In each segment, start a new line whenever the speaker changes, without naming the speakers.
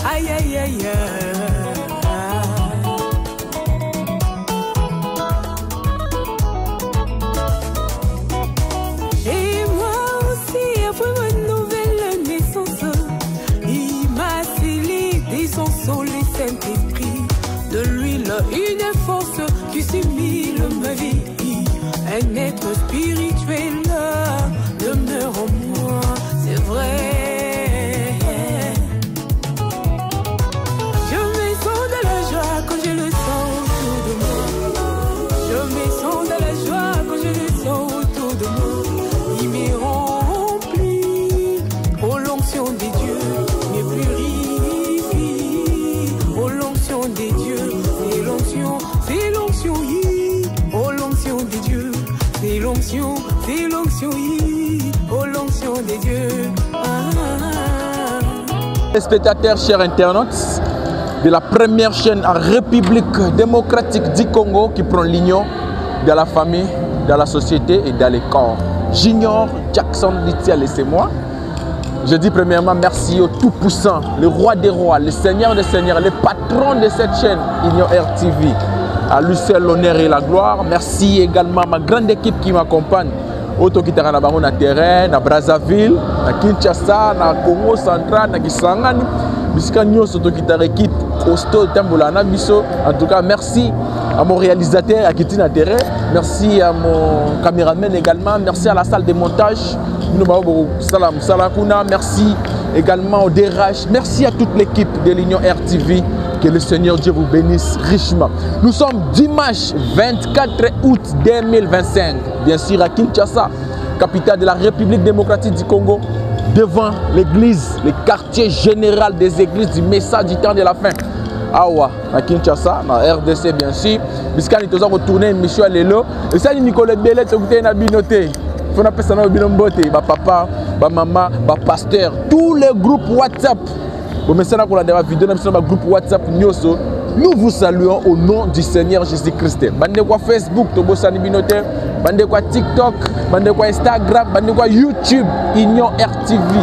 Aïe aïe aïe. Et moi aussi, après ma nouvelle naissance, il m'a scellé des sons les Saint-Esprit. De l'huile, une force qui s'imile ma vie. Un être spirituel demeure en moi, c'est vrai. Je me sens de la joie quand je le sens autour de moi. Je me sens de la joie quand je le sens autour de moi. Il me remplit, oh l'onction des dieux, me purifie, oh l'onction des dieux, c'est l'onction, oh l'onction des dieux, c'est l'onction, oh l'onction des dieux.
Les spectateurs, chers internautes, de la première chaîne en République démocratique du Congo qui prend l'union de la famille, de la société et dans les corps. Junior Jackson Litial, laissez-moi. Je dis premièrement merci au Tout-Puissant, le roi des rois, le seigneur des seigneurs, le patron de cette chaîne, Union RTV. À lui seul l'honneur et la gloire. Merci également à ma grande équipe qui m'accompagne. Auto qui na bango na terrain, na Brazzaville, na Kinshasa, na Congo central, na Kisangani. Bisika nyonso to qui équipe costaud tambola na biso. En tout cas, merci à mon réalisateur à Kiti na terrain. Merci à mon caméraman également. Merci à la salle de montage. Merci également au DRH. Merci à toute l'équipe de l'Union RTV. Que le Seigneur Dieu vous bénisse richement. Nous sommes dimanche 24 août 2025. Bien sûr à Kinshasa, capitale de la République démocratique du Congo, devant l'église, le quartier général des églises du message du temps de la fin. Awa, à Kinshasa, à RDC bien sûr. Puisqu'on est retourné une mission à l'élo. Et ça, Nicolas Bellet, tu as binoté. Il faut appeler ça dans le papa, maman, pasteur, tous les groupes WhatsApp. Groupe WhatsApp, nous vous saluons au nom du Seigneur Jésus-Christ. Bande quoi Facebook, bande quoi TikTok, bande quoi Instagram, bande quoi YouTube, Union RTV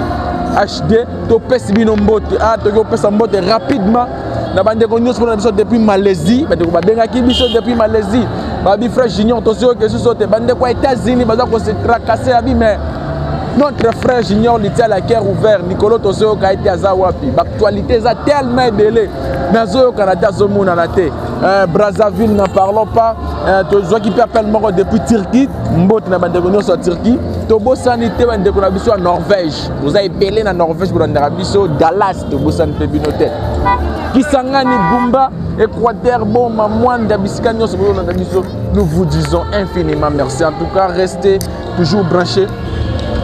HD, topes binombote, topes rapidement. Na bande ko news depuis Malaisie, bande ko bengaki biso depuis Malaisie. Babi frère Junior tosio que sous sauter bande quoi États-Unis, baza ko se tracasser abi mais notre frère Junior Litial à cœur ouvert, Nicolas Toseo qui a été à Zawapi. L'actualité est tellement belle. Nazo Canada Zomoun Anate. Brazzaville, n'en parlons pas. Toi qui appelle moi depuis Turquie, Mbot n'a pas de sur Turquie. Tobo Sanité, on a en Norvège. Vous avez belé en Norvège pour Dallas, Tobo Sanité Binote. Kisangani Bumba, Équateur, bon, Mamouane, Dabiscanio, nous vous disons infiniment merci. En tout cas, restez toujours branchés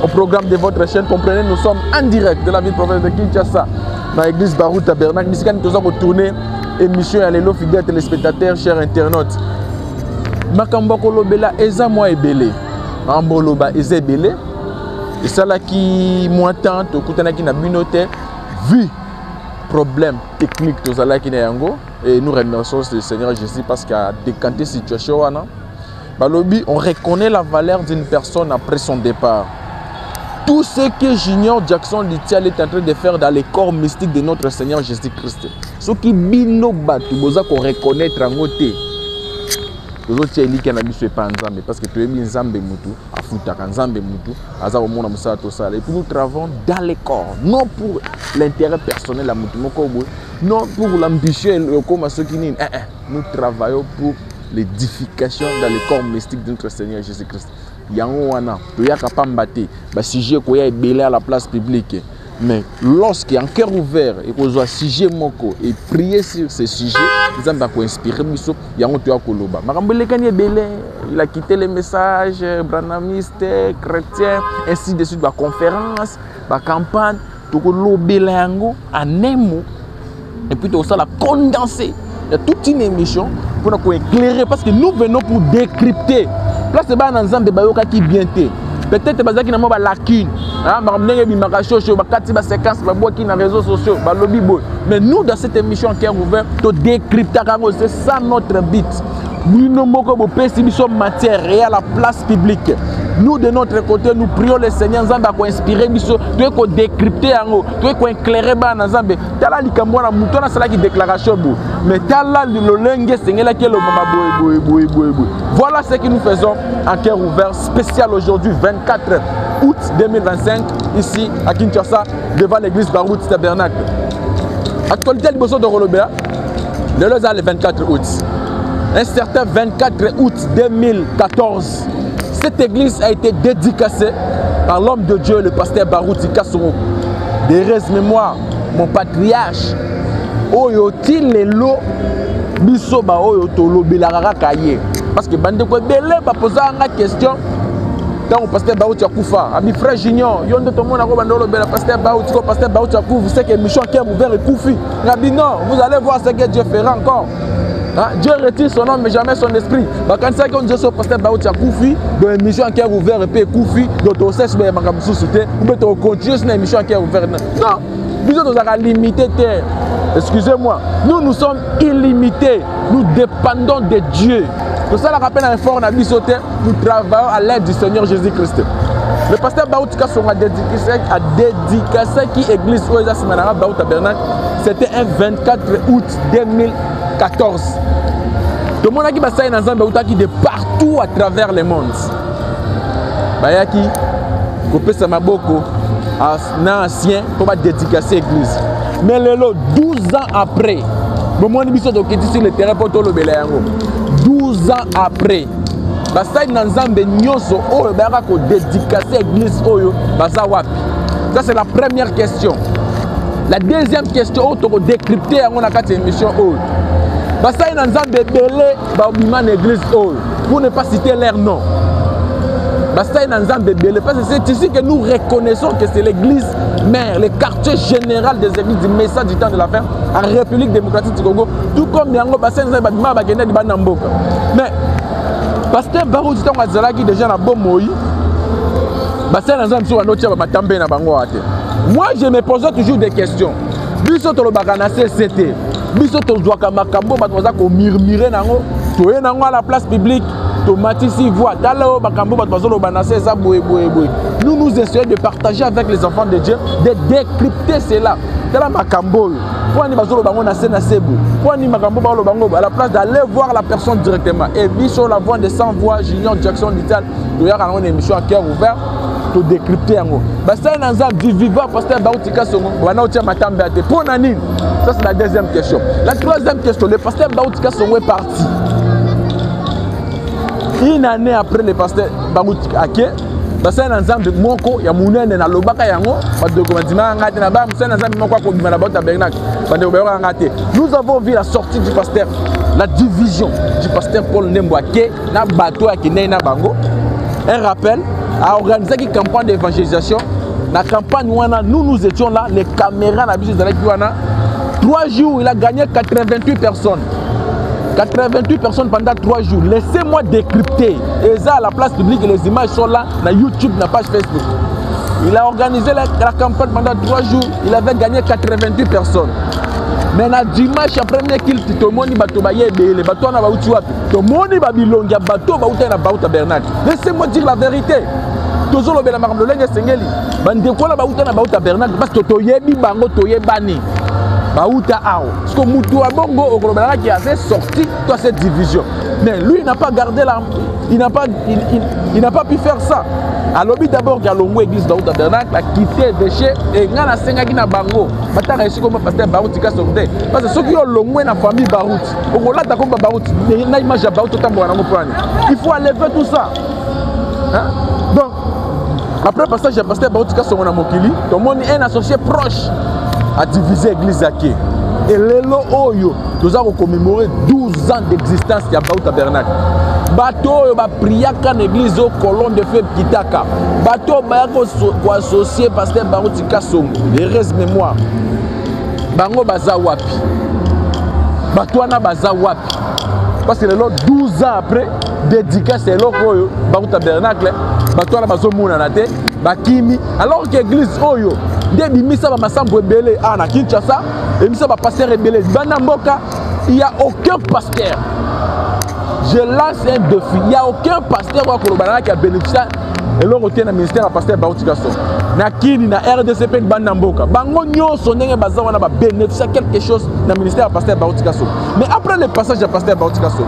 au programme de votre chaîne. Comprenez, nous sommes en direct de la ville province de Kinshasa, dans l'église Barou Tabernacle. Nous sommes retournés émission à l'élo fidèles téléspectateurs, chers internautes. Makambako lobela eza moi ebele. Amboloba eza ebele. Et ça là qui m'entend, to kutana ki na binote vu problème technique to zala ki na yango et nous remercions le Seigneur Jésus parce qu'il a décanté situation wana. Balobi, on reconnaît la valeur d'une personne après son départ. Tout ce que Junior Jackson Litial est en train de faire dans les corps mystiques de notre Seigneur Jésus-Christ. Ce qui bino batu boza ko reconnaître en côté. Les autres éli qui n'habituent pas Nzambe parce que tu es mis Nzambe mutu, afuta Nzambe mutu, aza au monde amusa to sala. Et puis nous travaillons dans les corps, non pour l'intérêt personnel la mutu moko boy, non pour l'ambition comme ceux qui n'y. Nous travaillons pour l'édification dans les corps mystiques de notre Seigneur Jésus-Christ. Yango wana to yaka pambate ba sujet ko ya belé à la place publique mais lorsqu'il y a un cœur ouvert et qu'on soit sujet moko et prier sur ce sujet nous allons ko inspirer biso yango to ya koloba makambele kanye belé il a quitté les messages branamiste chrétien ainsi de suite ba conférence ba campagne to ko lobela yango en un mot et puis to ça la condenser. Il y a toute une émission pour nous éclairer parce que nous venons pour décrypter. Là, c'est pas un ensemble de bayoka qui bien té. Peut-être que c'est une lacune. Réseaux sociaux. Mais nous, dans cette émission qui est ouverte, nous décryptons. C'est ça notre but. Nous sommes matière réelle à la place publique. Nous de notre côté, nous prions le Seigneur Nzambe à inspirer biso, tu es décrypter yango, tu es éclairer ba Nzambe. Tala likambo na muto na sala ki déclaration bo. Mais tala le lenge Seigneur la ki le mama boy. Voilà ce que nous faisons en cœur ouvert spécial aujourd'hui 24 août 2025 ici à Kinshasa devant l'église Barout Tabernacle. Actualité de Bosso de Rolobea, le 24 août. Un certain 24 août 2014, cette église a été dédicacée par l'homme de Dieu, le pasteur Barouti Kassoro. D'heureuse mémoire, mon patriarche, Oyoti Lelo, Biso ba Oyotolo Belarara Kaye. Parce que bande ko belé ba poser une question. Quand le pasteur Baouti a Koufa, ami frère Junior, il y a tout le monde qui a dit le pasteur Baouti, le pasteur Baouti a Koufa, vous savez que Michon qui est ouvert et Koufi. Il a dit non, vous allez voir ce que Dieu fera encore. Dieu retire son nom mais jamais son esprit. Quand c'est qu'on dit que le pasteur Baouti a Koufi, donc Michon qui est ouvert et Koufi, donc on sait que c'est un sous-souté, ou bien on continue sur Michon qui est ouvert. Non, nous sommes limités. Excusez-moi, nous sommes illimités, nous dépendons de Dieu. Pour ça, la rappel un fort, nous travaillons à l'aide du Seigneur Jésus-Christ. Le pasteur Baouti Kassonga a dédicacé qui église Baout Tabernacle. C'était un 24 août 2014. Tout le monde qui est dans un Baouta qui de partout à travers le monde. Bayaki, Kopé Samaboko, ancien, pour dédicacer l'église. Mais le 12 ans après, le monde qui est sur le terrain pour tout le Béléango. 12 ans après, basai nanzambe nyonso oyo baka ko dédicacer église oyo baza wapi. Ça c'est la première question. La deuxième question oyo to décrypter yango na kati émission oyo. Basai nanzambe belé ba obima na église oyo pour ne pas citer leur nom. Basai nanzambe belé parce que c'est ici que nous reconnaissons que c'est l'église mère, le quartier général des églises du message du temps de la fin en République démocratique du Congo, tout comme yango basai nanzambe ba bakende di banamboka. Mais pasteur Barouti Tango Azalaki déjà na bon moi. Basai nanzambe so anotia ba matambe na bango ate. Moi je me pose toujours des questions. Biso to lo bakana CCT. Biso to zwaka makambo ba toza ko murmurer nango, toye nango à la place publique. Nous nous essayons de partager avec les enfants de Dieu, de décrypter cela. À la place d'aller voir la personne directement. Et sur la voix de 100 voix, Junior Jackson Lital, il y a une émission à cœur ouvert pour décrypter. Ça, c'est la deuxième question. La troisième question, le pasteur Baoutika Songo est parti. Une année après le pasteur Barouti Ake, basai nanzambe moko ya munene na lobaka yango badokoma ngate na ba musai nanzambe moko ko bima na Baout Tabernacle badokoma ngate. Nous avons vu la sortie du pasteur, la division du pasteur Paul Ndembo Ake na bato ya kinei na bango. Un rappel a organisé une campagne d'évangélisation. La campagne wana nous étions là, les caméras na biso zalaki wana. 3 jours, il a gagné 88 personnes. 88 personnes pendant 3 jours. Laissez-moi décrypter. Et ça, à la place publique, les images sont là, na YouTube, na page Facebook. Il a organisé la campagne pendant 3 jours. Il avait gagné 88 personnes. Mais na dimanche, après qu'il tout le monde va les bateaux na Baouti wapi. Tout le monde va bilonga bateau Baouta na Baout Tabernacle. Laissez-moi dire la vérité. Toujours le bel amarre lenga sengeli. Bandeko la Baouta na Baout Tabernacle parce que toyebi bango toyebani. Baouta Ao. Parce que Moutoua Bongo au Global qui a sorti toute cette division. Mais lui, il n'a pas gardé la. Il n'a pas pu faire ça. Alors, d'abord, il y a l'Ongo église Baout Tabernacle, a quitté déchets et il y a la Senga qui n'a bango. Maintenant, il y a comme pasteur Baout qui a sauvé. Parce que ceux qui ont l'Ongo dans la famille Baout, au Gola, tu as comme Baout, il y a une image de Baout, il faut enlever tout ça. Hein? Donc, après le passage, pasteur Baout qui a sauvé Mokili, tout le monde est un associé proche à diviser l'église Ake. Et l'élo Oyo, nous avons commémoré 12 ans d'existence de Baout Tabernacle. Bateau ba priaka l'église au colonne de feu Kitaka. Bateau ba ko associé pasteur Barouti Kasongo. Les restes mémoire. Bango baza wapi. Bateau na baza wapi. Parce que les 12 ans après dédicace l'élo Oyo Baout Tabernacle. Bateau na bazo mona na te. Bakimi alors que l'église Oyo début misa ba masambo ebele na Kinshasa et misa ba pasteur ebele bana mboka, il y a aucun pasteur. Je lance un défi. Il n'y a aucun pasteur qui a bénéficié eloko te na ministère ya pasteur Bautika Songo na kini na RDC pe banda mboka bango nyonso ndenge baza wana ba bénéficier quelque chose na ministère ya pasteur Bautika Songo. Mais après le passage ya pasteur Bautika Songo,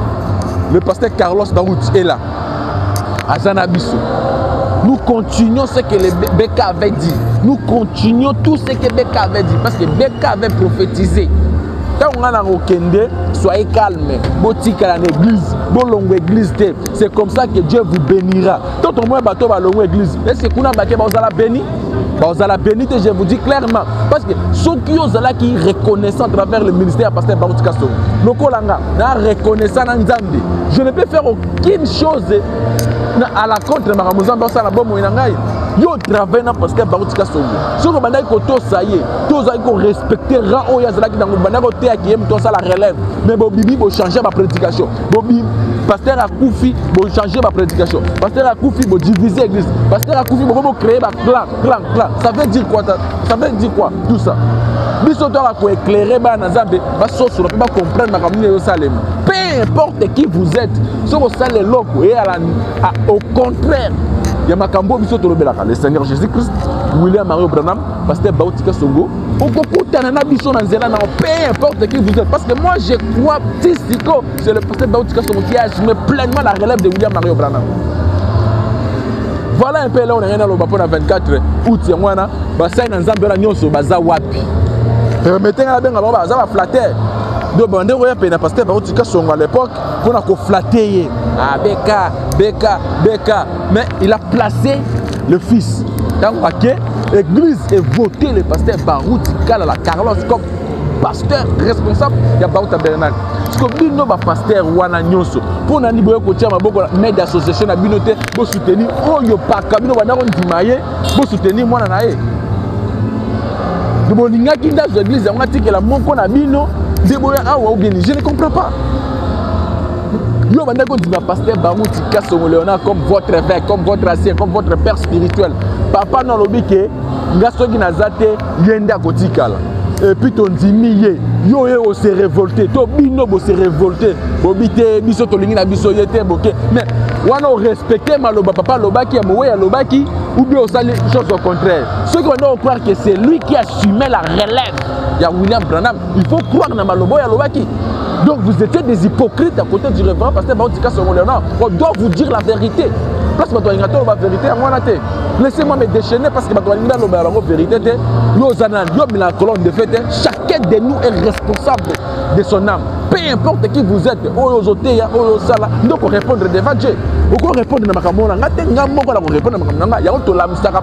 le pasteur Carlos Baout est là Azana Bisso. Nous continuons ce que le BK avait dit. Nous continuons tout ce que BK avait dit. Parce que BK avait prophétisé. Quand on a okende, soyez calme. Botika l'église, bolongo église. C'est comme ça que Dieu vous bénira. Tant au moins bateau balongo église. Est-ce que kuna baké bazala béni? Bazala béni, je vous dis clairement. Parce que ceux qui ont là qui reconnaissent à travers le ministère pasteur Bautika Songo. Lokolanga, na reconnaissant Nzambe. Je ne peux faire aucune chose à la contre Maramuzan dans la bombe inangai. Yo travaille na pasteur Bautika Songo. Ce que bandai ko to ça y est, to ça ko respecter rang o yazala ki dans bandai ko te ki to ça la relève. Mais bo bibi bo changer ma prédication. Bo bibi pasteur Akoufi bo changer ma prédication. Pasteur Akoufi bo diviser l'église. Pasteur Akoufi bo créer ba clan. Ça veut dire quoi? Ça veut dire quoi tout ça? Biso to ko éclairer ba na Nzambe ba soso ba comprendre ma kamine yo salem. Peu importe qui vous êtes, ce que ça les locaux et au contraire, il y a Makambo biso to lobelaka le Seigneur Jésus-Christ, William Mario Branham, pasteur Bautika Songo. Au kokutana na biso na nzela na peu importe qui vous êtes, parce que moi je crois Tissiko, c'est le pasteur Bautika Songo qui assume pleinement la relève de William Mario Branham. Voilà un peu là on est dans le Bapon à 24 août yangwana, basai na Nzambe la nyonso baza wapi. Permettez à benga baza ba flatter. Donc on est un pasteur Bautika Songo à l'époque pour nous flatter. Ah BK, mais il a placé le fils. Dans l'église est voté le pasteur Bautika à la Carlos comme pasteur responsable de Bauta Bernard. Parce que nous sommes pasteur wana nyonso pour nous niboyo kotia maboko med association na binote pour soutenir oyo paka bino bana ko ndimaye pour soutenir mwana na ye. Donc l'ingaki dans l'église on a dit que la moko na bino je ne comprends pas. Yo bandako dit pasteur Bautika Songo Léonard comme votre évêque, comme votre ancien, comme votre père spirituel. Papa non lobi ke ngasoki nazate yenda kotikala. Et puis ton dimiye yo yo se révolter, to bino bo se révolter. Bobité biso to lingi na biso yete boké. Mais wana respecter maloba papa lobaki amowe ya lobaki ou bien au sali chose au contraire. Ceux qui vont croire que c'est lui qui assumait la relève. Il y a William Branham, il faut croire dans Malobo et Lobaki. Donc vous étiez des hypocrites à côté du révérend pasteur Bautika Songo Léonard. On doit vous dire la vérité. Place ma la vérité à moi. Laissez-moi me déchaîner parce que ma vérité. La colonne de fête. Chacun de nous est responsable de son âme. Peu importe qui vous êtes. Donc on répondre devant Dieu. Pourquoi répondre à ma camona?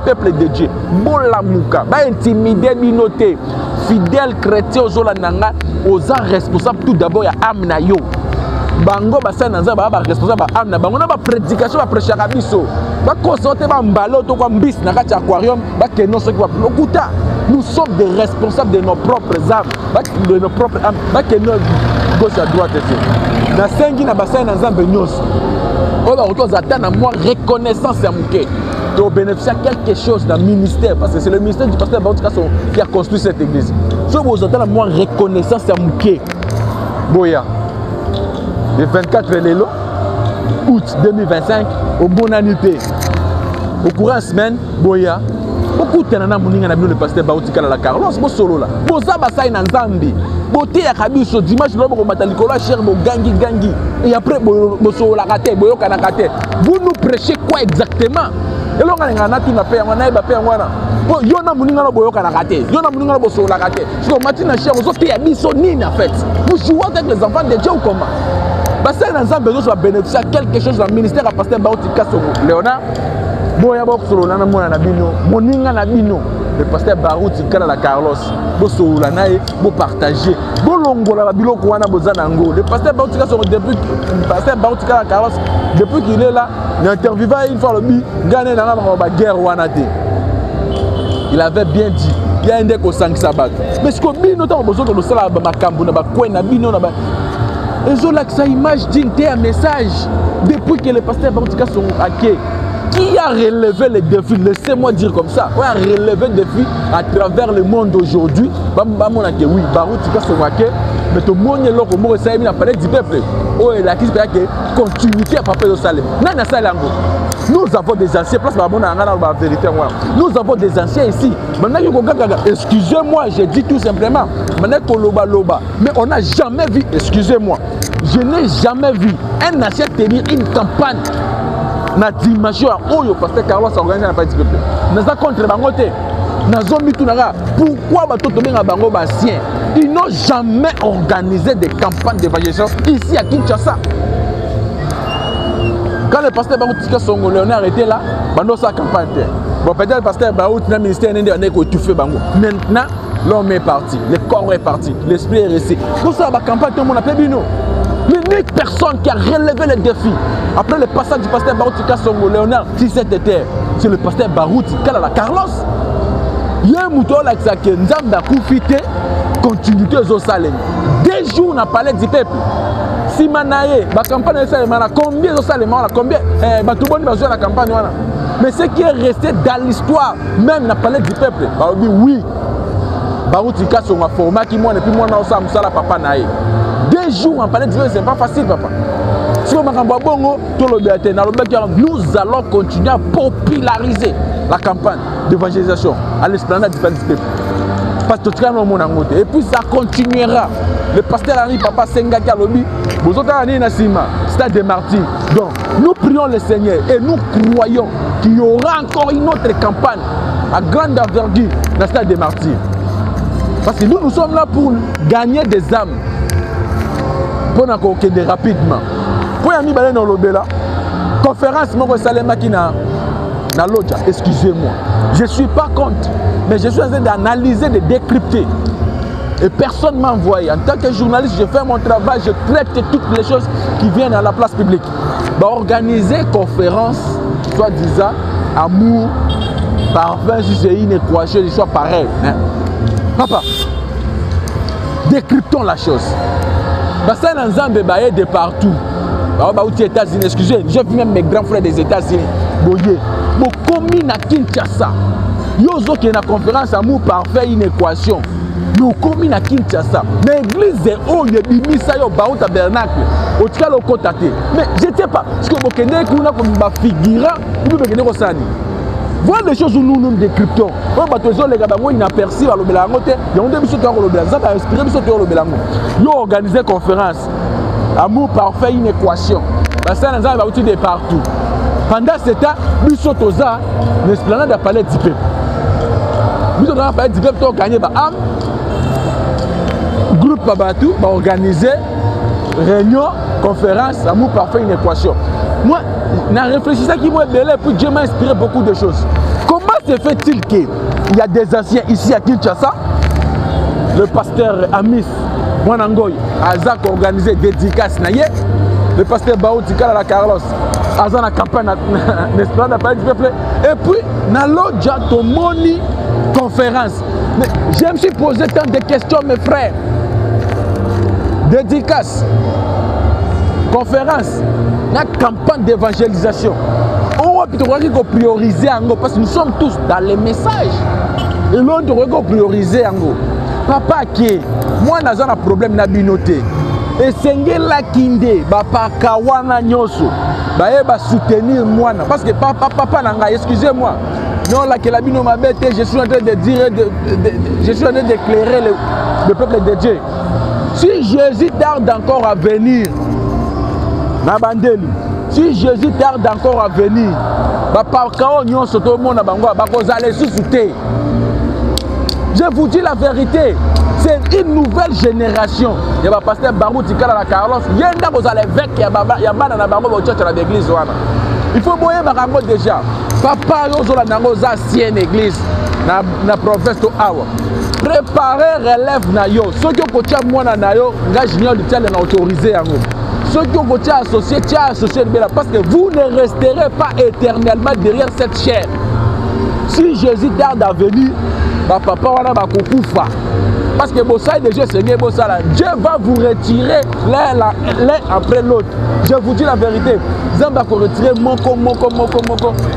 Peuple de Dieu. Bolamuka. Ba intimider minoté. Fidèle chrétien aux Olananga. Aux responsables tout d'abord. Il y a Amna yo. Bango basa nanza ba responsable ba amna bango na ba prédication ba prêcher ka biso ba consulter ba mbalo to kwa mbis na kati aquarium ba keno so kwa lokuta. Nous sommes des responsables de nos propres âmes, de nos propres âmes ba keno gauche à droite et na sengi na basa na Nzambe nyonso oba otoza tana moi reconnaissance ya muke to bénéficier quelque chose dans le ministère parce que c'est le ministère du pasteur Bautika Songo qui a construit cette église. Je vous entends moi reconnaissance ya muke boya. Le 24 août 2025, au bon annuité, au courant de semaine, Boya, beaucoup de gens ont le pasteur Bautika la Carlos, bon solo là, bon ça basai na Nzambi, beauté à Kabiso dimanche là bon matalikolo cher bon gangi et après bon solo la raté, boyo kana raté. Vous nous prêchez quoi exactement? Et là on a tout na paix, on a ba paix wana. Bon yo na muninga na boyo kana raté, yo na muninga na bo solo la raté. Parce que matin na cher on te Biso nini en fait. Vous jouez avec les enfants de Dieu ou comment? Parce que nous avons bénéficié de quelque chose dans le ministère du pasteur Bautika Songo Léonard. Boya Boxolo Nana Mona Bino, Moninga Nabino, le pasteur Bautika la Carlos, Bosso Lanae, Bo partager, Bolongo la Bilo Kouana Bozanango. Le pasteur Bautika Songo depuis le pasteur Bautika la Carlos, depuis qu'il est là, il a interviewé une fois le bi, gagné dans la guerre Wanate. Il avait bien dit. Il y a un déco 5 sabbats. Mais ce que Bino a besoin de le salaire à Makambo, na Bino. Et je like sa image digne un message depuis que le pasteur Bautika Songo hacké. Qui a relevé les défis? Laissez-moi dire comme ça. Qui a relevé les défis à travers le monde aujourd'hui? Oui, Barou Tika Somake, mais tout le monde est là, comme on sait, il a parlé du peuple. Oh, et la question est continuité à Papa de Salem. Nous avons des anciens, place la vérité. Nous avons des anciens ici. Excusez-moi, j'ai dit tout simplement. Mais on n'a jamais vu, excusez-moi, je n'ai jamais vu un ancien tenir une campagne. Na dimension où le pasteur Carlos organise la partie peuple. Nous avons contre Bangote. Pourquoi Bango Bassien? Ils n'ont jamais organisé des campagnes d'évangélisation ici à Kinshasa. Quand le pasteur Barou Tika Songo Léonard était là, Bando sa campagne. Bon, peut-être le pasteur Barou Tika ministère n'est pas étouffé Bango. Maintenant, l'homme est parti, le corps est parti, l'esprit est resté. Pour ça, la campagne, tout le monde a fait bino. L'unique personne qui a relevé les défis après le passage du pasteur Barou Tika Songo Léonard, si c'était terre, c'est le pasteur Barou Tika la Carlos. Il y a un mouton là qui nous a profité, continuité aux salés. 2 jours, on a parlé du peuple. Si Manaye, la campagne de Salem, combien de salés, combien de la campagne? Mais ce qui est resté dans l'histoire, même on a parlé du peuple. On dit oui. Barou Tika sur ma format qui moi, et puis moi, on a ça, papa Naye. 2 jours, on a parlé du peuple, c'est pas facile, papa. Si on a bongo, nous allons continuer à populariser la campagne d'évangélisation à l'esplanade du peuple. Et puis ça continuera. Le pasteur Henri Papa Senga Kalobi, vous autres années Nassima, stade des martyrs. Donc nous prions le Seigneur et nous croyons qu'il y aura encore une autre campagne à grande envergure dans le stade des martyrs. Parce que nous sommes là pour gagner des âmes. Pour nous accorder rapidement. Pour nous aller dans l'Obéla, conférence, moi, Salema qui n'a l'autre, excusez-moi. Je ne suis pas contre, mais je suis en train d'analyser, de décrypter. Et personne ne m'a envoyé. En tant que journaliste, je fais mon travail, je traite toutes les choses qui viennent à la place publique. Bah, organiser conférence, soi-disant, amour, parfum, si c'est une équation, il soit pareil. Hein? Papa, décryptons la chose. Bah, ça, dans un bébé de partout. Bah, aux États-Unis, excusez, j'ai vu même mes grands frères des États-Unis. Boye, mon commune à Kinshasa. Yozo qui est dans la conférence amour parfait, une équation. Nous communes à Kinshasa. Mais l'église est où il y a des missailles au Baou Tabernacle. Au Tika le Kotate. Mais je ne sais pas. Est-ce que vous connaissez qu'on a comme un figurant ou vous connaissez au Sani? Voilà les choses où nous nous décryptons. On va toujours les gars, ils n'aperçoivent pas le Bélangote. Il y a un début sur le Bélangote. Ça va inspirer sur le Bélangote. Ils ont organisé une conférence. Amour parfait, une équation. Ça va utiliser partout. Pendant ce temps, nous sommes tous là. L'esplanade a parlé du peuple. Nous sommes parlé du peuple pour gagner. Groupe Babatou va organiser réunion, conférence, amour parfait, une équation. Moi, je réfléchis à qui m'a belé, puis Dieu m'a inspiré beaucoup de choses. Comment se fait-il qu'il y a des anciens ici à Kinshasa? Le pasteur Amis Mwanangoy a organisé des dédicaces. Le pasteur Barou Tika la Carlos a la campagne n'est-ce pas, du peuple. Et puis, dans l'autre, Tomoni conférence. Je me suis posé tant de questions, mes frères. Dédicace, conférence, la campagne d'évangélisation. On va plutôt prioriser parce que nous sommes tous dans les messages. Et l'on doit prioriser. Papa qui moi j'ai un problème na binoté. Et sengela kinde papa kawana nyoso. Ba soutenir moi parce que papa nanga, excusez-moi. Non là que la bino m'a bête, je suis en train de dire je suis en train d'éclairer le peuple de Dieu. Si Jésus tarde encore à venir, si Jésus tarde encore à venir, je vous dis la vérité, c'est une nouvelle génération. Il y a pasteur Barou Tika la Carlos, il y a l'église. Il faut boyer Barango déjà. Papa Yozola Nangoza ancienne église dans la province de Awa. Préparer relève na yo. Ceux qui ont moi na yo, j'ignore de tiens autorisé en ceux qui ont associé, parce que vous ne resterez pas éternellement derrière cette chair. Si Jésus tarde à venir, papa wana ba kukufa. Parce que Bossa de Dieu, Seigneur Bossa, Dieu va vous retirer l'un après l'autre. Je vous dis la vérité. Zamba va retirer moko.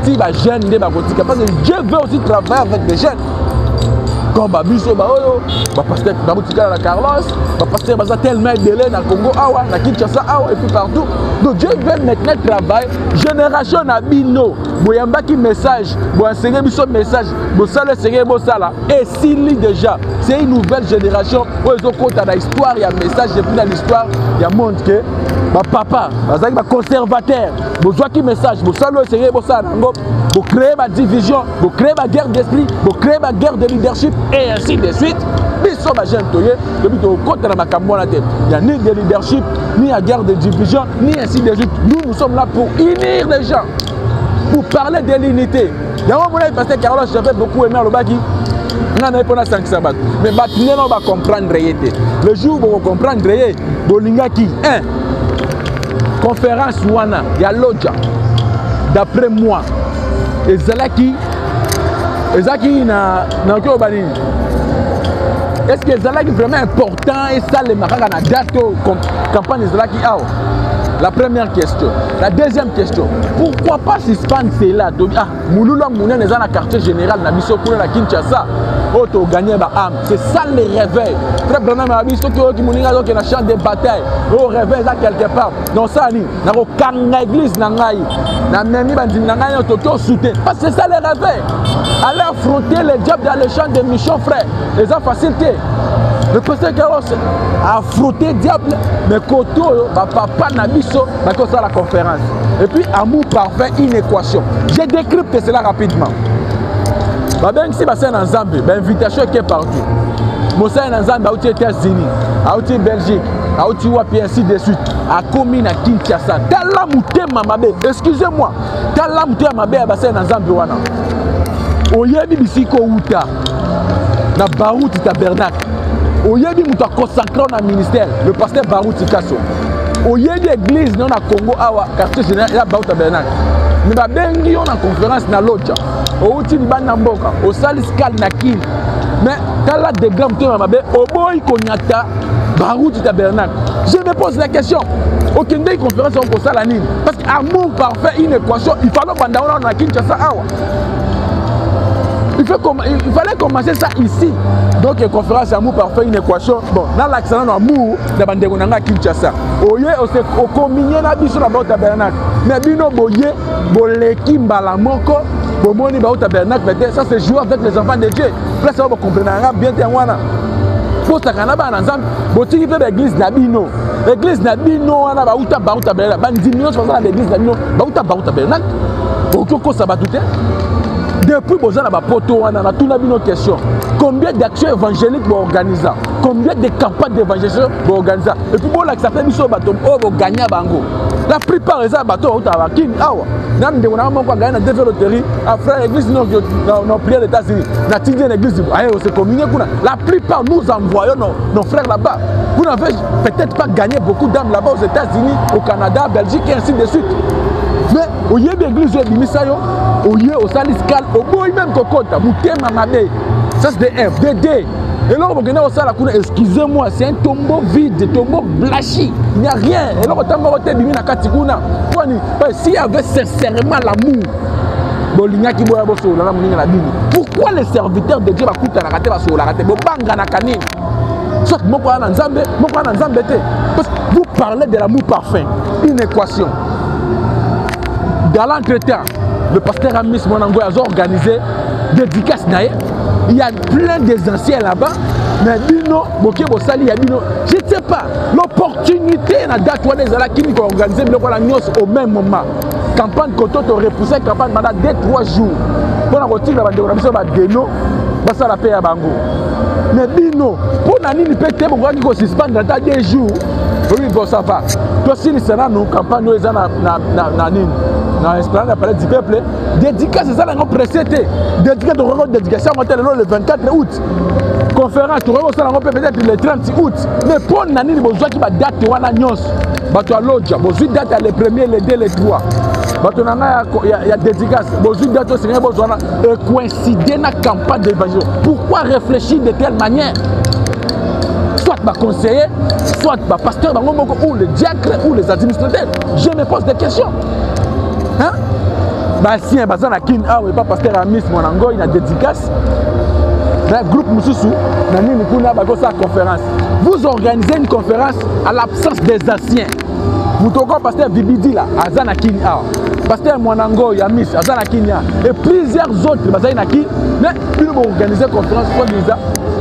Si va jeune de bakotika. Parce que Dieu veut aussi travailler avec des jeunes. Comme Babiso, pasteur Babutika la Carlos, pasteur Baza tellement délai dans le Congo, na Kinshasa, et puis partout. Donc Dieu veut maintenant travailler. Génération Nabino, Boyamba qui message, Boyamba qui message, Bossala Seigneur Bossala, et s'il lit déjà, c'est une nouvelle génération où ils ont compté dans l'histoire, il y a un message depuis dans l'histoire, il y a un monde que papa, Baza conservateur, Bozoa qui message, Bossala Seigneur Bossala, pour créer ma division, pour créer ma guerre d'esprit, pour créer ma guerre de leadership, et ainsi de suite. Mais ça va jamais toyer, depuis au côté de ma campagne, il n'y a ni de leadership, ni la guerre de division, ni ainsi de suite. Nous sommes là pour unir les gens, pour parler de l'unité. Il y a un moment où parce que Carlos j'avais beaucoup aimé le baki, on a pas 5 sabbats, mais maintenant on va comprendre. Le jour où on va comprendre, Bolinga qui, conférence Wana, il y a l'Odja, d'après moi. Ezalaki na Kyobani. Est-ce que Ezalaki vraiment important et ça les maraka na date campagne Ezalaki ao? La première question. La deuxième question. Pourquoi pas suspendre cela? Mouloula Mounen est dans le quartier général na biso pour la Kinshasa. Auto gagner ba âme. C'est ça les réveils. Très bien na biso qui mouninga donc na champ de bataille. Au réveil là quelque part. Donc ça ni na ko kanga église na ngai. Na memi bandi na ngai auto soutien. Parce que c'est ça les réveils. Aller affronter les diables dans le champ de mission frère. Les a facilité. Le pasteur Carlos a affronté diable, mais Koto, papa Nabiso, va faire la conférence. Et puis, amour parfait, une équation. Je décrypte cela rapidement. Bien, si c'est un Zambie, l'invitation qui est partout. Mossa est un Zambie, aux États-Unis, aux Belgique, aux Wapi, ainsi de suite. À commune à Kinshasa. Talamouté Mamabe, excusez-moi. Talamouté Mamabe, c'est un Zambie. Oyebi Bisiko Outa, na Barouti Tabernacle. Oyebi mouta consacré dans le ministère, le pasteur Barouti Kasso. Oyebi église dans le Congo, quartier général, il y a Barouti Tabernacle. Mais bengi on a conférence na Lodja. Outi Bana Mboka, au Saliskal Nakin. Mais dans la dégramme, au boy Konyata, Barouti Tabernacle. Je me pose la question. Aucune des conférences sont comme ça la ligne. Parce qu'amour parfait, une équation, il fallait qu'on a Kinshasa. Il fallait commencer ça ici. Donc, une conférence amour parfait, une équation. Bon, dans l'accent d'amour, on a Kinshasa. Oye, on communion na biso na Barouti Tabernacle. Mais bino boye, boleki mbalamoko, bomoni Barouti Tabernacle, ça c'est jouer avec les enfants de Dieu. Là, ça va comprendre bien wana. Pour ça kana ba na Nzambe, botiki pe l'église na bino. L'église na bino wana Barouti Tabernacle. Ba ndimio so ça l'église na bino, Barouti Tabernacle. Bokoko sabatute. Depuis que vous avez une question. Combien d'actions évangéliques vous organisez? Combien de campagnes d'évangélisation vous organisez? Et puis, vous avez gagné. La plupart des bateaux sont à Kin. Nous avons gagné la développerie. Après l'église, nous avons prié les États-Unis. Nous avons dit l'église. La plupart, nous envoyons nos frères là-bas. Vous n'avez peut-être pas gagné beaucoup d'âmes là-bas aux États-Unis, au Canada, en Belgique et ainsi de suite. Mais au lieu de l'église de Misayo, au lieu au Saliskal, au bout même Kokota, Moutema Mabé, ça c'est des F, des D. Et là, on va au Salakuna, excusez-moi, c'est un tombeau vide, un tombeau blanchi, il n'y a rien. Et là, on va Bimina Katikuna. S'il y avait sincèrement l'amour, pourquoi les serviteurs de Dieu vont coûter la rater, la rater, soit parce que vous parlez de l'amour parfait, une équation. Dans l'entretien, le pasteur Amis Monango a organisé des dédicaces. Il y a plein des anciens là-bas. Mais Bino, Boké Bossali, je ne sais pas. L'opportunité na date où les ala qui ont organisé au même moment. Campagne Koto a repoussé campagne pendant 2-3 jours. Pour la retirer la décoration de Deno, ça la paix à Bango. Mais Bino, pour la ligne pété, on va suspendre dans 2 jours. Oui, bon, ça va. Toi, si les sénats nous campagne, nous sommes dans l'espérance de du peuple, dédicace, c'est ça, nous précédé. Dédication, le 24 août. Conférence, tu reçois peut-être le 30 août. Mais pour Nani, il y a une date qui est à l'autre. Il y a date les premiers, les 2, les 3. Il y a dédicace. Il y a date aussi, coïncider dans la campagne d'évangile. Pourquoi réfléchir de telle manière? conseiller, soit pasteur ou le diacre ou les administrateurs. Je me pose des questions. Hein? Si un bazar na kin ah oui pas pasteur Amis Monango il a dédicace. Dans le groupe Moussoussou, conférence. Vous organisez une conférence à l'absence des anciens. Vous toquez pasteur Bibidi là, Azana Kinia, pasteur Monango Yamis, Azana Kinia, et plusieurs autres bazar na kin. Mais ils vont organiser une conférence pour dire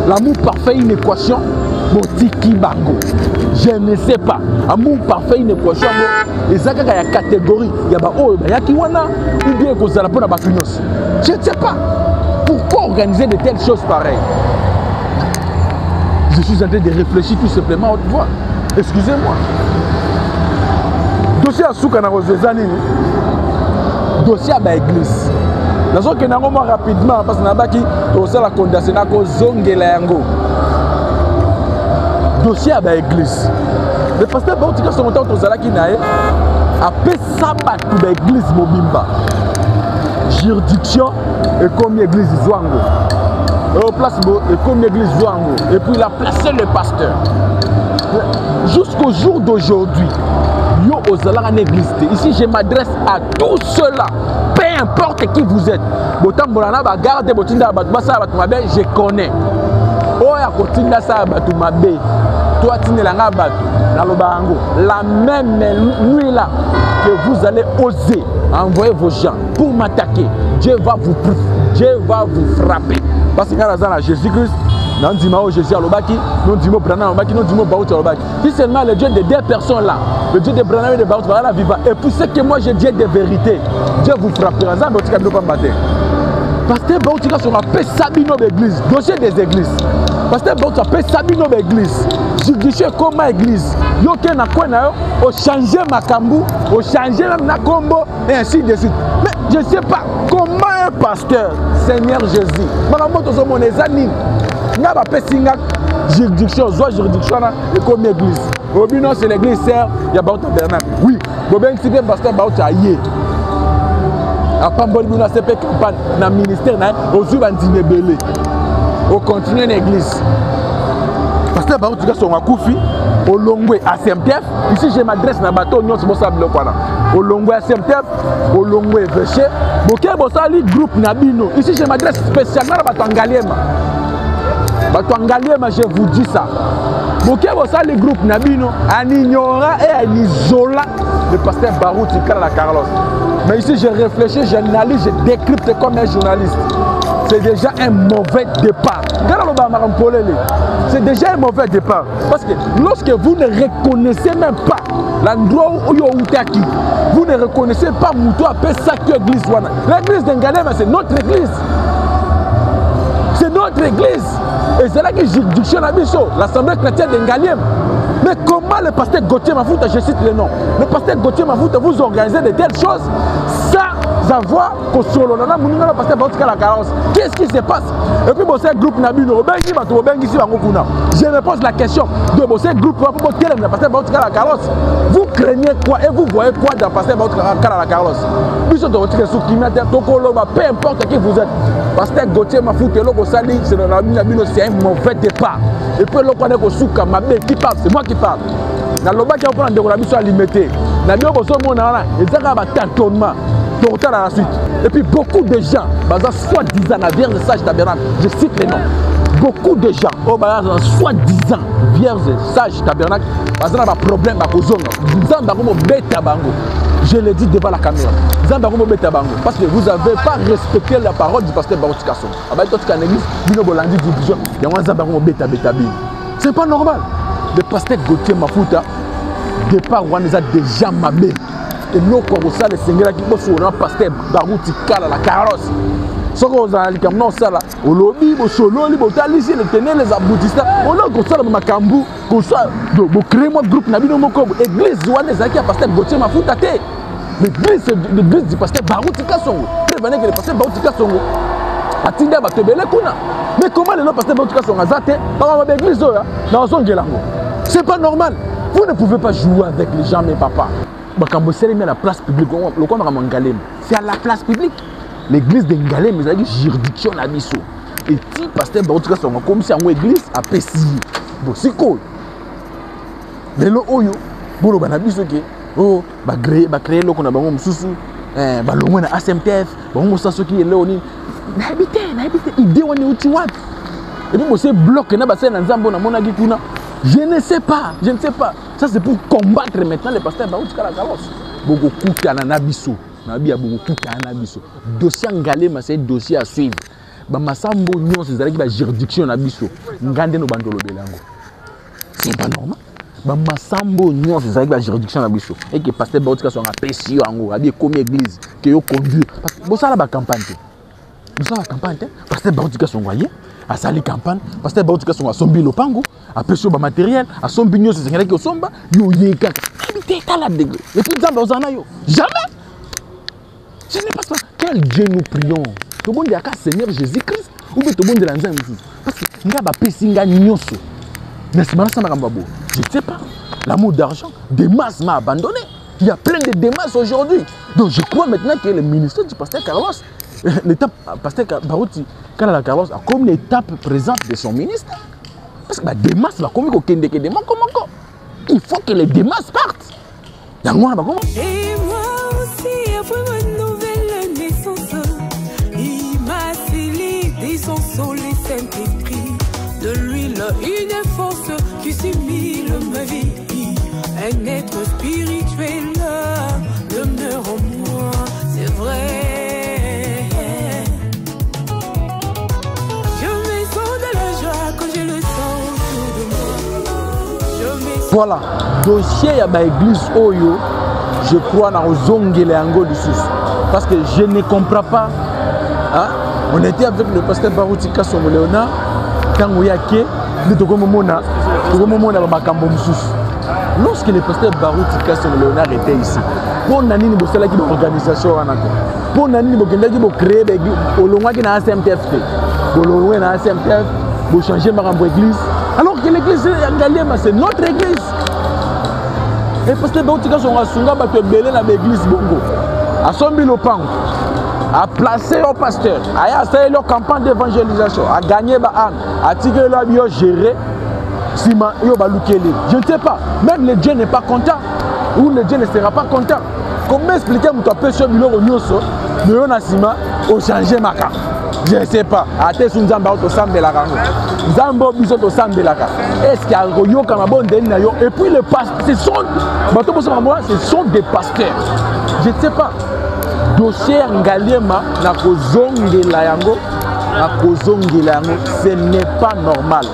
l'amour parfait une équation. Botiki bango. Je ne sais pas. Amour parfait une équation. Et ça il y a catégorie. Il y a il y a qui wana ou bien que ça la pour la bafinos. Je ne sais pas. Pourquoi organiser de telles choses pareilles? Je suis en train de réfléchir tout simplement à haute voix. Excusez-moi. Dossier à Soukana Rosezani. Dossier à l'église. Dans ce cas, nous rapidement parce que nous avons la condamnation à Zongelango. Dossier à l'église. Le pasteur Baoutika son temps au Zalaki Nae a fait sabat pour l'église Mobimba. Juridiction et comme l'église Zouango. Et au place et comme l'église Zouango. Et puis il a placé le pasteur. Jusqu'au jour d'aujourd'hui, yo ozala en église. Ici je m'adresse à tous ceux-là. Peu importe qui vous êtes. Botam bolana ba garde botinda ba basa ba tumabe, je connais. Oya kotinda sa ba tumabe. Toi tinelanga ba na lobango. La même nuit là que vous allez oser envoyer vos gens pour m'attaquer, Dieu va vous frapper. Parce que quand Jésus-Christ, non dis-moi Jésus à l'obaki, non dis-moi Branham à l'obaki, non dis-moi Baout à l'obaki. Si seulement le Dieu de deux personnes là, le Dieu de Branham et de Baout va la vivre. Et puis ce que moi je dis de vérité, Dieu vous frappera. Ça, Baoutika ne peut pas me battre. Pasteur Baoutika sera fait Sabino d'église, dossier des églises. Pasteur Baoutika fait Sabino d'église. Judiciaire comme église. Yo ken na quoi na yo, au changer Makambu, au changer même na combo et ainsi de suite. Mais je ne sais pas comment un pasteur, Seigneur Jésus, Maramoto Zomo les amis, n'a pas fait singa juridiction, soit juridiction et comme église. Obino c'est l'église sœur, il y a Baouta Bernard. Oui, Boben si bien pasteur Baouta yé. A Pamboli Buna CP campagne na ministère na ozu bandine belé. Au continuer l'église. Pasteur Baoutika son akoufi au Longwe à SMTF. Ici je m'adresse na bateau non c'est bon ça bloc voilà. Au Longwe à SMTF, au Longwe Veché. Boké bosali groupe Nabino. Ici je m'adresse spécialement à bateau Angaliema. Bateau Angaliema je vous dis ça. Boké bosali groupe Nabino en ignorant et en isolant le pasteur Baoutika la Carlos. Mais ici je réfléchis, j'analyse, je décrypte comme un journaliste. C'est déjà un mauvais départ. C'est déjà un mauvais départ. Parce que lorsque vous ne reconnaissez même pas l'endroit où vous ne reconnaissez pas Moutou appelle ça que l'église. L'église d'Engalema, c'est notre église. C'est notre église. Et c'est là que juridiction à Bisso, l'Assemblée chrétienne d'Engalem. Mais comment le pasteur Gauthier Mafouta, je cite le nom, le pasteur Gauthier Mafouta vous organisez de telles choses sans avoir que solo là moninga pasteur Baoutika la carence. Qu'est-ce qui se passe? Et puis bosser groupe Nabino bengi bato bengi si bango kuna. Je me pose la question de bosser groupe pour quel le pasteur Baoutika la carence. Vous craignez quoi et vous voyez quoi dans pasteur Baoutika la carence? Biso to otike sous kimata tokolo ba peu importe qui vous êtes. Pasteur Gauthier Mafouta loko sali c'est le Nabino c'est un mauvais départ. Et puis loko ne ko souka mabe qui parle, c'est moi qui parle. Na loba qui prend de la mission limité. Na bio boso mona na ezaka ba tâtonnement. À la suite. Et puis beaucoup de gens, soi-disant la Vierge Sage Tabernacle, je cite les noms. Beaucoup de gens, soi-disant Vierge Sage Tabernacle, parce qu'il y a un problème à cause je le dis devant la caméra. Parce que vous n'avez pas respecté la parole du pasteur Baoutika. C'est pas normal. Le pasteur Gauthier Mafouta, départ, on a déjà mamé. Et nous, comme ça, les seigneurs qui sont sur un pasteur Baoutika la carrosse. Ce qu'on a dit comme non, ça là, au lobby, au solo, au talisé, les tenez, les aboutissants, on a comme ça, le Makambu, comme ça, de créer mon groupe, Nabino Moko, église, Zouane, les acquis à pasteur Gauthier Mafouta. L'église, c'est l'église du pasteur Baoutika Songo. Prévenez que le pasteur Baoutika Songo a tiré à Batebele Kuna. Mais comment le pasteur Baoutika Songo a zaté dans l'église, dans son guélango? C'est pas normal. Vous ne pouvez pas jouer avec les gens, mes papas. Quand vous serez mis à la place publique, c'est à la place publique. L'église de Ngalem, c'est une juridiction à Bissau. Et si pasteur Baoutika Songo comme si en église à Pessi, bon c'est cool. Mais le oyo, bolo banabiso ke, oh, créer le qu'on a bango mususu, balongo na ASMTF, bango ça ce qui est là oni. N'habite, idée on est outi wat. Et puis c'est bloc na ba na nzambo na mona gikuna. Je ne sais pas. Ça c'est pour combattre maintenant les pasteurs Baruti Kala Carlos. Beaucoup kuta na nabiso. Nabi a beaucoup kuta na nabiso. Dossier Ngalema c'est dossier à suivre. Ba masambo nyon c'est avec la juridiction nabiso. Ngande no bandolo belango. C'est pas normal. Ba masambo nyon c'est avec la juridiction nabiso. Et que pasteur Baruti Kala soit pesio ango, abi comme église que yo conduire. Bo ça la ba campagne. Bo ça la campagne. Pasteur Baruti Kala soit voyez. À sali campagne, pasteur Baruti Kala soit sombi lopango. À pêcher au matériel, à son bignon, c'est ce qui somba, yo yeka. Habité à la degré. Et puis dans l'ozana yo. Jamais. Je ne sais pas quel Dieu nous prions. Tout le monde est à Seigneur Jésus-Christ. Ou bien tout le monde est dans un parce que nous avons pessinga nyoso. N'est-ce pas ça marambabo? Je ne sais pas. L'amour d'argent, des masses m'a abandonné. Il y a plein de démasses aujourd'hui. Donc je crois maintenant que le ministère du pasteur Carlos, l'étape pasteur Baruti Kala Carlos a comme l'étape présente de son ministère. Parce que les démasses, il faut que les démasses partent. Et moi
aussi, après ma nouvelle naissance, il m'a scellé des sons les Saint-Esprit. De l'huile, une force qui s'imile ma vie. Un être spirituel demeure en moi, c'est vrai.
Voilà, dossier à l'église Oyo, je crois dans Zongele Ango du Sus. Parce que je ne comprends pas. Hein? On était avec le pasteur Baruti Kala Léonard, quand on y a que lorsque le pasteur Baruti Kala Léonard était ici, pour nani ni bosala ki organisation wana ko. Pour nani ni bokenda ki bo créer des olongwa ki na ASMTF. Bolongwa na ASMTF, bo changer makambo église. Alors que l'église Ngalema, c'est notre église. Et parce que Baruti Kala Sunga ba te belé na l'église bongo. A sombi lopango. A placé au pasteur, a fait leur campagne d'évangélisation, a gagné ba âme, a tiré la bio géré. Sima yo ba lukele. Je ne sais pas. Même le Dieu n'est pas content. Ou le Dieu ne sera pas content. Comment expliquer mon tapé sur biloko nyoso, mais on a sima au changer maka. Je ne sais pas. Ate sunzamba auto sambela kango. Zambo biso to sambela ka. Est-ce qu'il y a royo kama bon na yo et puis le pasteur, ce sont des pasteurs. Je ne sais pas. Dossier Ngalema na kozongela yango, ce n'est pas normal.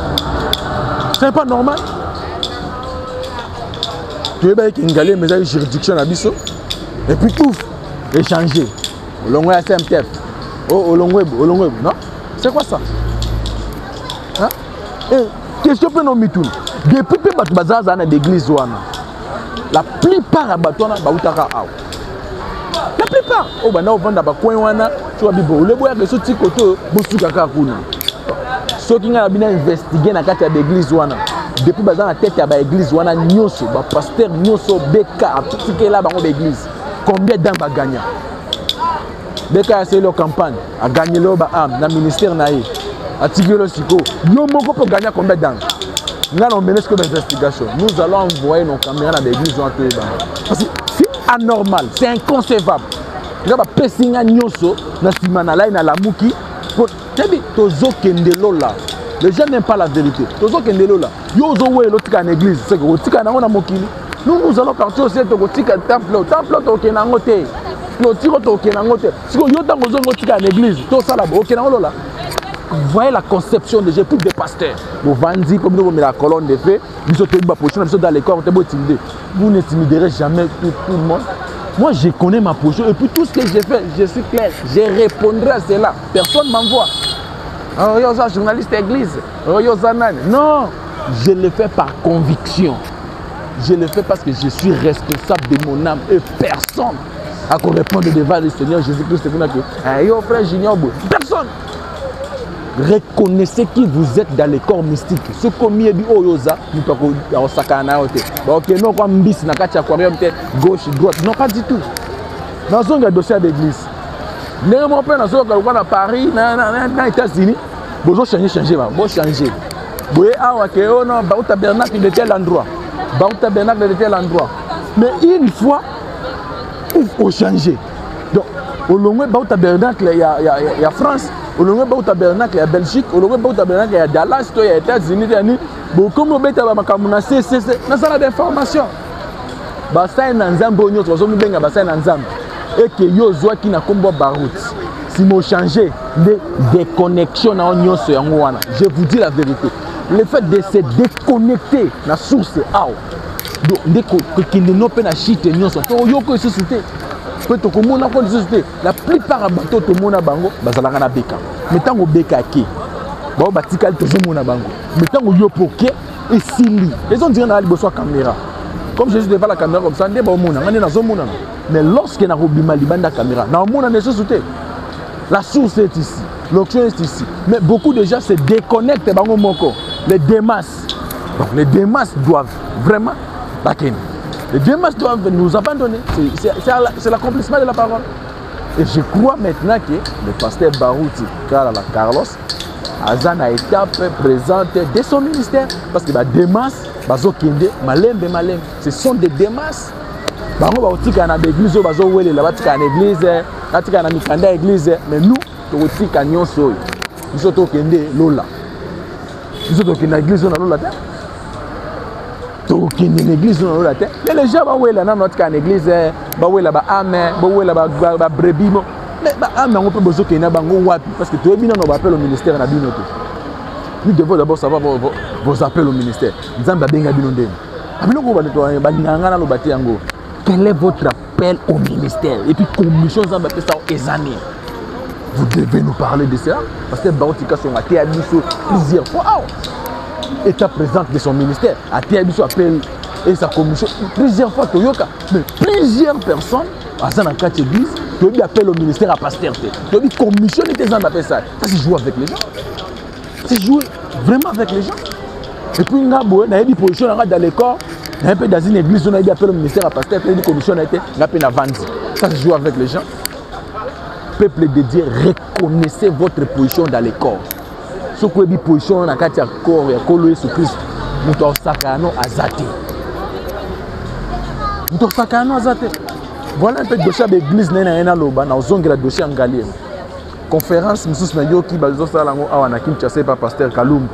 Ce n'est pas normal. Tu veux bien qu'il y ait une juridiction à Bisso et puis tout, échanger. Au long de la SMTF, au long web, non? C'est quoi ça? Hein? Et question pour nous mettre. Depuis que tu as bazar dans l'église, la plupart de batona bautaka aw. La plupart. Oh bah na ovanda ba coin wana, tu vas bibo. Le boya que ce petit côté, bosuka ka kuna. Ceux qui ont bien investigué dans la l'église wana. Depuis bazar la tête à l'église wana nyoso, ba pasteur nyoso beka a tout qui est là dans l'église. Combien d'âmes va gagner? Beka a essayé leur campagne, a gagné leur âme dans le ministère naïe. A tiré le siko. Yo moko pour gagner combien d'âmes? Là on menait que d'investigation. Nous allons envoyer nos caméras dans l'église wana. Parce que c'est anormal, c'est inconcevable. Il y a des personnes qui ont la mouki. Les gens n'aiment pas la vérité. Nous allons partir aussi au temple. Le temple est en côté. Vous voyez la conception des plus des pasteurs. Vous vendez comme nous la colonne de feu. Vous êtes dans les corps. Vous n'intimiderez jamais tout le monde. Moi, je connais ma position et puis tout ce que j'ai fait, je suis clair. Je répondrai à cela. Personne ne m'envoie. Oh, yo, ça, journaliste église. Oh, yo, ça, non, je le fais par conviction. Je le fais parce que je suis responsable de mon âme et personne à répondre devant le Seigneur Jésus-Christ. Yo, frère Junior, personne. Reconnaissez qui vous êtes dans les corps mystiques. Ce qu'on a dit au Yosa, nous avons sakana. Ok, non, comme bis, na katia aquarium, gauche, droite. Non, pas du tout. Dans un dossier d'église. Néanmoins, dans à Paris, dans les États-Unis, vous changer. Vous voyez, ah, ok, oh non, au tabernacle de tel endroit. Baou Tabernacle de tel endroit. Mais une fois, il faut changer. Donc, au long de Baou Tabernacle, il y a France. Au long de Baou Tabernacle, il y a Belgique. Au long de Baou Tabernacle, il y a Dallas, il y a États-Unis. Beaucoup de gens ont des informations. Bassin Nanzambo, nous sommes bien à Bassin Nanzambo. Et que yo zoa qui n'a combo barout. Si moi changer de déconnexion à Onyon sur Yangouana, je vous dis la vérité. Le fait de se déconnecter la source donc qui ne n'ont pas chite Nyon sur Yoko société. Peut to komona ko société. La plupart des bateaux to mona bango bazalaka na beka. Mais tant au beka ki. Ba batikal to mona bango. Mais tant au yopoke et sili. Les gens disent na liboso caméra. Comme je suis devant la caméra comme ça, mais lorsque na robima libanda caméra, na mona ne société. La source est ici, l'option est ici. Mais beaucoup de gens se déconnectent bango moko. Les démasses. Donc les démasses doivent vraiment baquer. Les démasses doivent nous abandonner. C'est l'accomplissement de la parole. Et je crois maintenant que le pasteur Barouti Carlos a une étape présente de son ministère. Parce que les démasses, ce sont des démasses. Bango baotika na église o bazo wele la batika na église batika na mikanda église mais nous totika nyonso oyo biso tokende lola biso tokende église na lola te tokende na église na lola te mais les gens ba wela na batika na église ba wela ba amen ba wela ba brebis mais ba amen on peut besoin que na bango wapi parce que to bino no ba appel au ministère na bino to nous devons d'abord savoir vos appels au ministère nzamba benga bino ndeni abino ko ba to ba nganga lo bati yango. Quel est votre appel au ministère? Et puis, commission, ça des années. Vous devez nous parler de cela. Parce que Barotika a été habitué plusieurs fois. État présent de son ministère a été habitué à appeler et sa commission plusieurs fois. Toyoka. Mais plusieurs personnes, à cette église, qui appellent au ministère à pasteur. Qui commission et des appels ça. Ça, c'est jouer avec les gens. C'est jouer vraiment avec les gens. Et puis, il y a des positions dans les corps. Un peu dans une église, on a appelé au ministère à pasteur, une commission a été appelée à vendre. Ça se joue avec les gens. Peuple de Dieu, reconnaissez votre position dans les corps. Ce que vous position dans le corps, et que Jésus Christ, nous avons sakano azate. Nous avons sakano azate. Voilà un peu de dossier de l'église, nous avons un dossier en Galien. Conférence, nous sommes qui bazo salango awana Kinshasa par pasteur Kalum.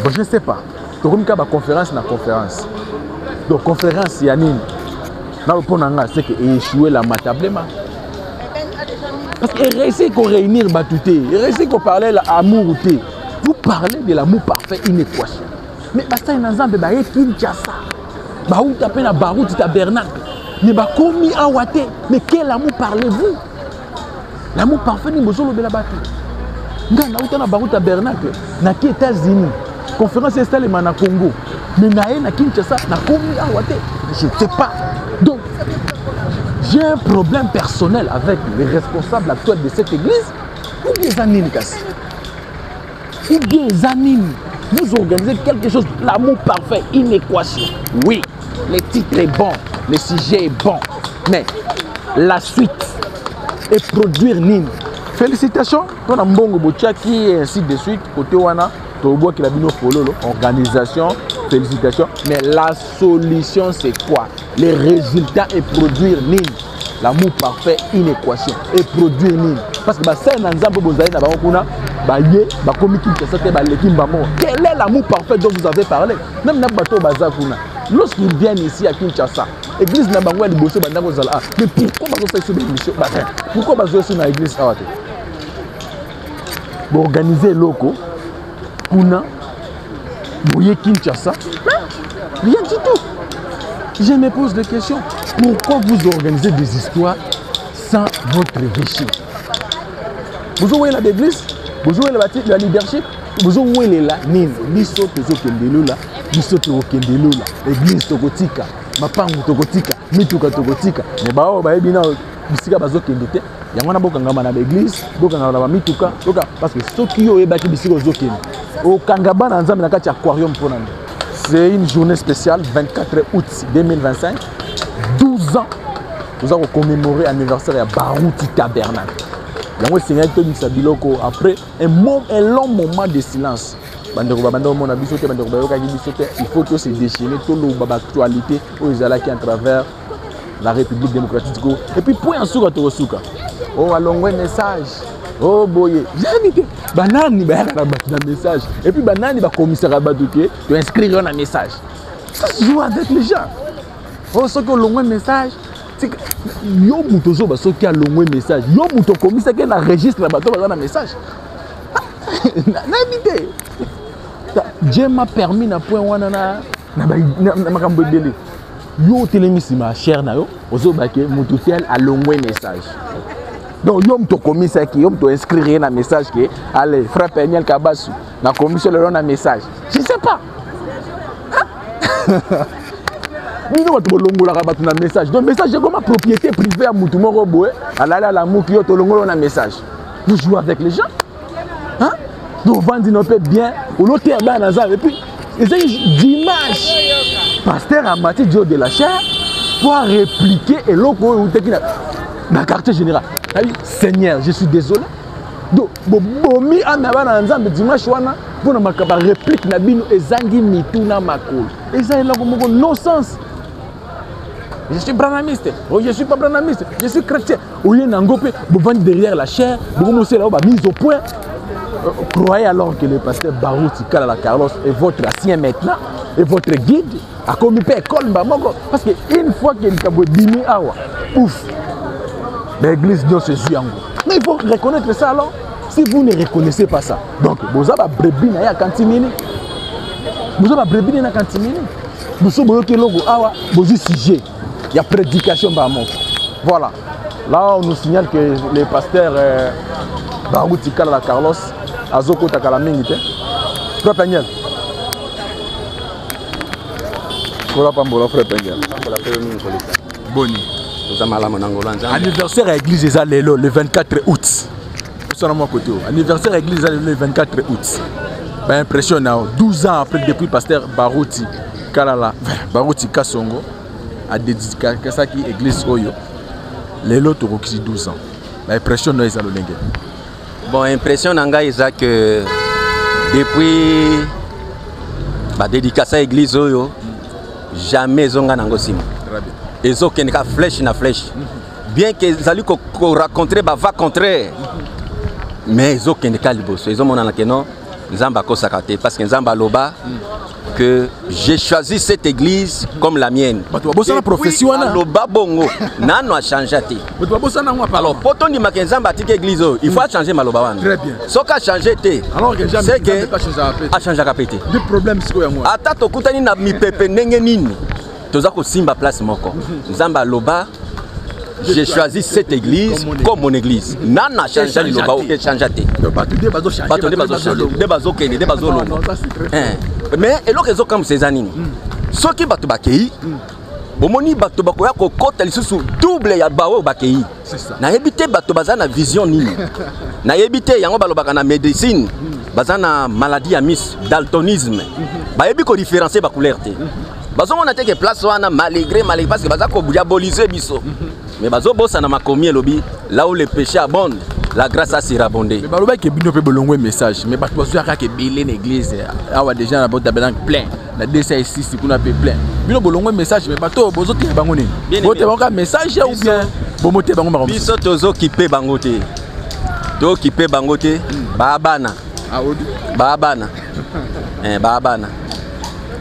Bon, je ne sais pas. Donc, il y a une conférence. Donc, conférence, il y a une. C'est que échouer la matablement. Parce qu'il réussit à réunir Batouté, il réussit à parler de l'amour. Vous parlez de l'amour parfait, inéquation. Mais basta inazambe ba Kinshasa. Ba ou tapé na Barouti Tabernacle. Mais ba komi awate. Mais quel amour parlez-vous? L'amour parfait ni bozolo bela batu. Nga na uta na Barouti Tabernacle, na ki États-Unis. Conférence installée na Congo. Mais na Kinshasa, na komi awate. Je ne sais pas. Donc j'ai un problème personnel avec les responsables actuels de cette église. Ou bien les animes. Ou bien les animes. Vous organisez quelque chose, l'amour parfait, une équation. Oui, le titre est bon, le sujet est bon. Mais la suite est produire Nîmes. Félicitations. Pour Mbongo Bochaki et ainsi de suite. Côté Wana, Togo qui l'a bino follow, organisation. Félicitations. Mais la solution c'est quoi? Les résultats et produire Nîmes. L'amour parfait, une équation. Et produire Nîmes. Parce que c'est un exemple pour vous avez quel est l'amour parfait dont vous avez parlé? Même lorsqu'ils viennent ici à Kinshasa, l'église n'a pas de bosser. Mais pourquoi vous faites cette émission? Pourquoi vous faites l'église? Pour organiser locaux, pour Kinshasa, rien du tout. Je me pose des questions. Pourquoi vous organisez des histoires sans votre évêché? Vous voyez l'église, vous voyez la leadership, vous voyez la nîmes, biso tozokendelola, biso tokendelola, église tokotika, mapangu tokotika, mituka tokotika. Mais bao ba ebina bisika bazokendete, yango na bokangama na église, bokangama na mituka, parce que ceux qui ont ebaki bisika ozokende. Au kangaba na nzambe na kati aquarium pour nande. C'est une journée spéciale, 24 août 2025, 12 ans. Nous allons commémorer l'anniversaire de Barouti Tabernacle. Après un long moment de silence, il faut que se déchaîner tout l'actualité aux qui à travers la République démocratique. Et puis point en souka to souka. Oh alongwe message. Oh boye. Jamais banani ba na message. Et puis banani ba commissariat baduke, tu inscrire un message. Ça se joue avec les gens. Oh ce que alongwe message. Yo mutozo ba so ki alongwe message. Yo muto commissaire qui na registre bato ba na message. N'habité. Dieu m'a permis na point wana na makambo ebele. Yo télémisi ma chère na yo ozo baké mututel a longwe message. Donc yo mto commissaire qui yo mto inscrire na message que allez frère Peniel Kabasu na commission le na message. Je sais pas. Ni no to longola ka batu na message. Donc message comme ma propriété privée à mutu moko boé, alala la muki yo to longola na message. Vous jouez avec les gens. Hein? Donc vendre nos bien ou l'autre et puis dimanche pasteur Amati Dio de la chair pour répliquer et l'autre dans le quartier général. Seigneur, je suis désolé. Donc bomi anaba na dimanche wana pour na makaba réplique na bino ezangi mituna makolo. Ezangi la comme non sens. Je suis branamiste. Oh, je suis pas branamiste. Je suis chrétien. Oye nangope vous vendre derrière la chair, vous mo la mise au point. Croyez alors que le pasteur Barouti Kalala Carlos est votre ancien maintenant et votre guide à comme école parce que une fois qu'il a dîné ouf l'église Dieu se joue en gros. Mais il faut reconnaître ça alors si vous ne reconnaissez pas ça. Donc vous avez brebis na ya kantimini. Vous avez brebis na kantimini. Vous savez que logo awa vous sujet. Il y a prédication ba mon. Voilà. Là on nous signale que le pasteur Barouti Kalala Carlos Azoko Takalamingi. Frère Peniel. Voilà pas mon frère Peniel. Boni. Anniversaire à l'église des Alélo le 24 août. Anniversaire à l'église le 24 août. Bah impressionnant. 12 ans après depuis pasteur Barouti Kalala Barouti Kasongo a dédié ça qui église Oyo. Lélo Toroki 12 ans. Bah impressionnant ils allent lengue.
Bon, impression nanga est que depuis la dédicace à l'église, jamais ils ont gagné. Ils ont une flèche na flèche. Bien qu'ils allaient rencontrer, va contraire. Mais ils ont une calibre. Ils ont mon anakeno, Nzamba Kosakate. Parce que Nzamba Loba, que j'ai choisi cette église comme la mienne.
C'est la profession.
Loba Bongo, Nano a changé. Alors, pour ton dire que Nzamba a église, il faut changer ma Loba.
Très bien.
Ce qui a changé, c'est que a changé à péter.
Le problème, c'est quoi?
Attends, tu as dit mi pepe nengenini. Tu as dit Simba place moko. Nzamba Loba. J'ai choisi cette église comme mon église. Nana changé le Loba, ok changé. Mais et là ils ont comme ces années. Ceux qui battent bakei, bomoni battu bakoya ko kota lisusu double ya bawo bakei.
C'est ça.
Na ebité battu bazana vision nini. Na ebité yango balobaka na médecine, bazana maladie ya miss daltonisme. Ba ebi ko différencier ba couleur té. Bazo on a té que place wana malgré parce que bazako diaboliser biso. Mais bazo bossa na makomi lobi là où le péché abonde. La grâce a surabondé.
Mais baloba ke bino pe bolongwe message mais bato bazo ka ke belé l'église awa déjà na bota plein na DC6 kuna pe plein bino bolongwe message mais bato bozo te bango nini bote bango message ou bien bomote bango bango
biso tozo kipe bango te to kipe bango te baabana baabana baabana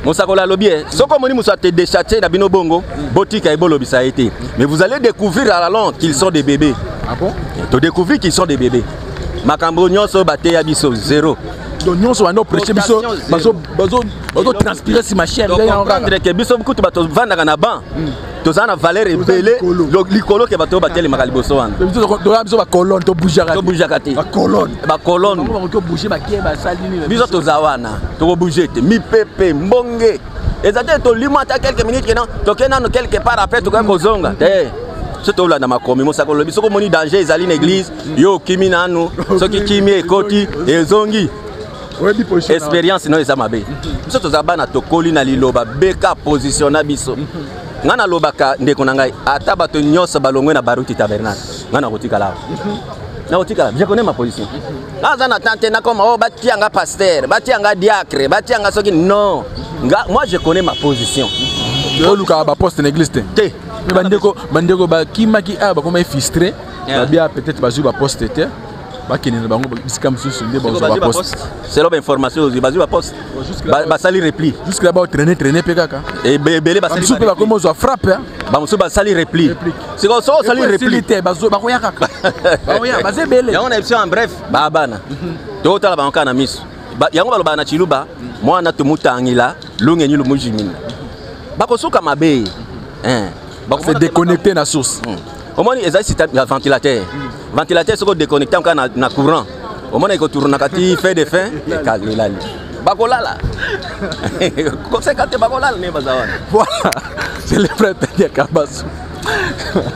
Mosakola lobby soko moni musa te déchaté na bino bongo botika ebolobi ça a été mais vous allez découvrir à la longue qu'ils sont des bébés.
Ah bon?
Tu découvres qu'ils sont des bébés. Makambo nyonso baté ya biso zéro.
Donc nyonso wana prêcher biso bazo transpirer si ma chère
ya comprendre que biso beaucoup bato vanda na ban. Tozana valeur ebele likolo ke bato bateli makaliboso wana.
Biso ba colonne to bouger
te.
Ba colonne.
Ba colonne.
Ko bouger ba kieba salini.
Biso tozawana. To bouger te mi pepe mbonge. Ezate to limata quelques minutes que non. To kenano quelque part après to ka kozonga. C'est tout là dans ma commune. Moi, le bisoko moni danger, ils allaient une église. Yo kimi nanu, ce qui kimi ekoti et zongi. Expérience non ça m'a bé. C'est tout ça na tokoli na liloba beka positionna biso. Ngana lobaka ndeko nangai ata bato nyonso balongwe na baruti tabernacle. Ngana kotika la. Je connais ma position. Là, on a tenté comme oh, batianga pasteur, batianga diacre, batianga soki. Non. Moi, je connais ma position.
Luka ba poste l'église te. Bandeko ba kimaki a ba comme filtré. Ba bien peut-être ba ba poste te. Ba kenena bango bisika mususu nde ba poste.
C'est l'objet information ba ba poste. Ba sali repli.
Jusque là ba traîner pe kaka.
Et belé ba sali.
Mususu ba comme zo frappe.
Ba mususu ba sali repli. C'est comme ça sali repli.
Ba zo ba ko ya kaka. Ba ya ba zebele.
Ya on a en bref. Ba bana. To tala ba on kana miso. Yango baloba na chiluba, moi na tumuta angila, lungenyi lu mujimina. Bakosuka mabe.
C'est déconnecté la source.
Au moins, il y a un ventilateur. Ventilateur, c'est déconnecté en courant. Au moins, il tourne à fait des fins. Bakolala. Comme ça, quand tu bakolala,
voilà. C'est le frère de Kabasu.